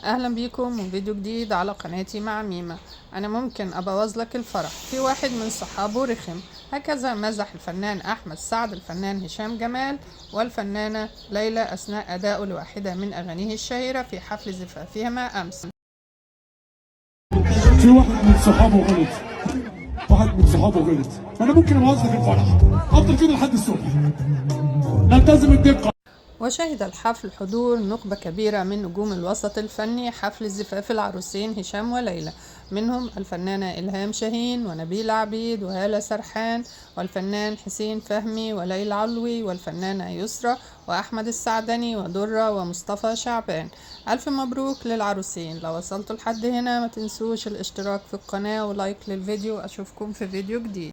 اهلا بيكم وفيديو جديد على قناتي مع ميمة. انا ممكن ابوظ لك الفرح، في واحد من صحابه رخم. هكذا مزح الفنان احمد سعد الفنان هشام جمال والفنانة ليلى اثناء ادائه لواحدة من اغانيه الشهيرة في حفل زفافهما امس. في واحد من صحابه غلط، فانا ممكن ابوظ لك الفرح. افضل كده لحد الصبح. نلتزم الدقه. وشهد الحفل حضور نخبة كبيرة من نجوم الوسط الفني حفل زفاف العروسين هشام وليلى، منهم الفنانة إلهام شاهين ونبيل عبيد وهالة سرحان والفنان حسين فهمي وليلى علوي والفنانة يسرى وأحمد السعدني ودرة ومصطفى شعبان. ألف مبروك للعروسين. لو وصلتوا لحد هنا ما تنسوش الاشتراك في القناة ولايك للفيديو. أشوفكم في فيديو جديد.